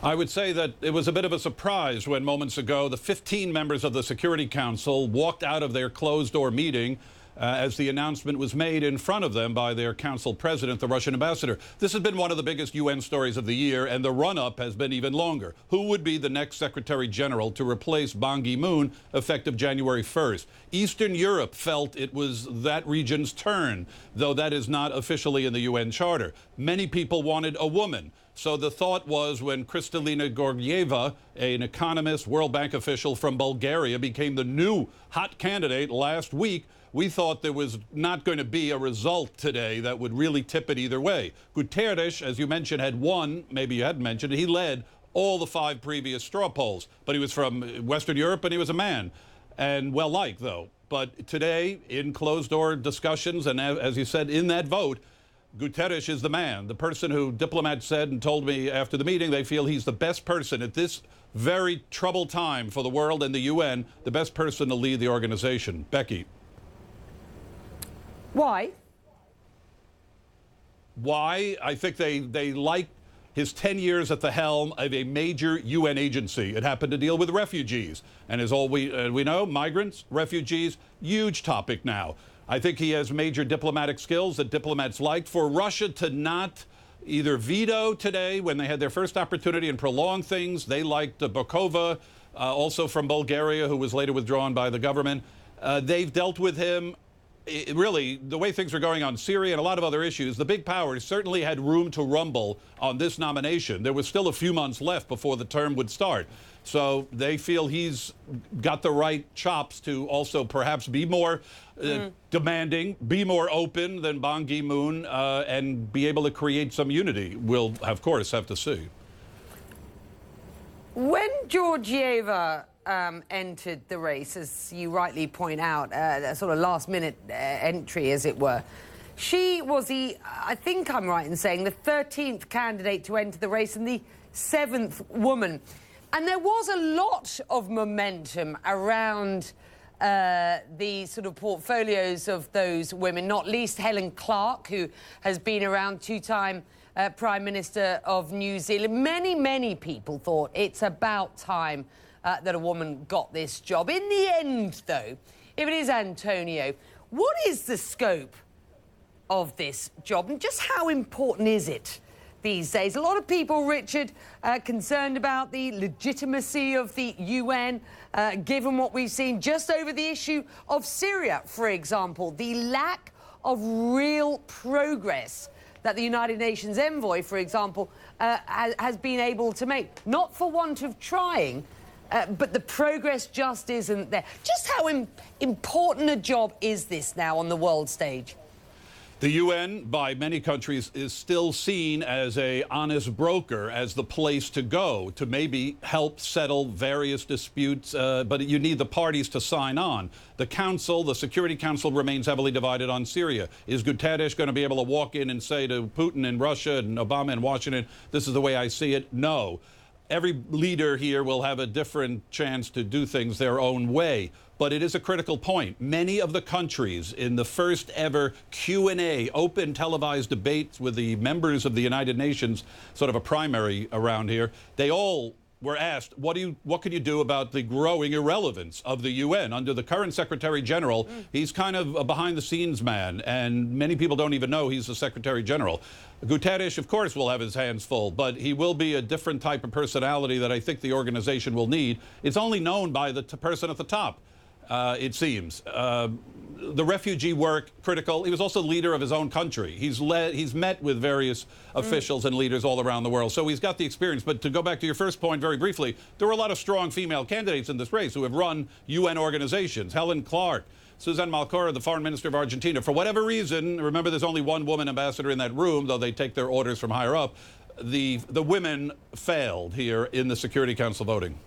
I would say that it was a bit of a surprise when moments ago the 15 members of the Security Council walked out of their closed-door meeting as the announcement was made in front of them by their council president, the Russian ambassador. This has been one of the biggest UN stories of the year, and the run-up has been even longer. Who would be the next Secretary General to replace Ban Ki-moon effective January 1st? Eastern Europe felt it was that region's turn, though that is not officially in the UN Charter. Many people wanted a woman. So the thought was when Kristalina Georgieva, an economist, World Bank official from Bulgaria, became the new hot candidate last week, we thought there was not going to be a result today that would really tip it either way. Guterres, as you mentioned, had won, maybe you hadn't mentioned it, he led all the 5 previous straw polls. But he was from Western Europe and he was a man, and well-liked, though. But today, in closed-door discussions, and as you said, in that vote, Guterres is the man, the person who diplomats said and told me after the meeting they feel he's the best person at this very troubled time for the world and the UN, the best person to lead the organization. Becky. Why? Why? I think they like his 10 years at the helm of a major UN agency. It happened to deal with refugees. And as all we know, migrants, refugees, huge topic now. I think he has major diplomatic skills that diplomats liked. For Russia to not either veto today when they had their first opportunity and prolong things, they liked Bokova, also from Bulgaria, who was later withdrawn by the government. They've dealt with him. Really, the way things are going on Syria and a lot of other issues, the big powers certainly had room to rumble on this nomination. There was still a few months left before the term would start. So they feel he's got the right chops to also perhaps be more demanding, be more open than Ban Ki-moon, and be able to create some unity. We'll, of course, have to see. When Georgieva entered the race, as you rightly point out, a sort of last-minute entry, as it were, she was I think I'm right in saying, the 13th candidate to enter the race and the 7th woman. And there was a lot of momentum around the sort of portfolios of those women, not least Helen Clark, who has been around, 2-time Prime Minister of New Zealand. Many, many people thought it's about time that a woman got this job. In the end, though, if it is Antonio, what is the scope of this job and just how important is it these days? A lot of people, Richard, concerned about the legitimacy of the UN, given what we've seen just over the issue of Syria, for example, the lack of real progress that the United Nations envoy, for example, has been able to make, not for want of trying, but the progress just isn't there. Just how important a job is this now on the world stage? The UN, by many countries, is still seen as an honest broker, as the place to go to maybe help settle various disputes, but you need the parties to sign on. The Council, the Security Council, remains heavily divided on Syria. Is Guterres going to be able to walk in and say to Putin in Russia and Obama in Washington, this is the way I see it? No. Every leader here will have a different chance to do things their own way. But it is a critical point. Many of the countries in the first ever Q&A, open televised debates with the members of the United Nations, sort of a primary around here, they all were asked, what can you do about the growing irrelevance of the UN? Under the current Secretary General, he's kind of a behind-the-scenes man, and many people don't even know he's the Secretary General. Guterres, of course, will have his hands full, but he will be a different type of personality that I think the organization will need. It's only known by the person at the top. It seems. The refugee work, critical. He was also leader of his own country. He's met with various officials and leaders all around the world, so he's got the experience. But to go back to your first point very briefly, there were a lot of strong female candidates in this race who have run UN organizations. Helen Clark, Suzanne Malcorra, the foreign minister of Argentina. For whatever reason, remember there's only one woman ambassador in that room, though they take their orders from higher up, the women failed here in the Security Council voting.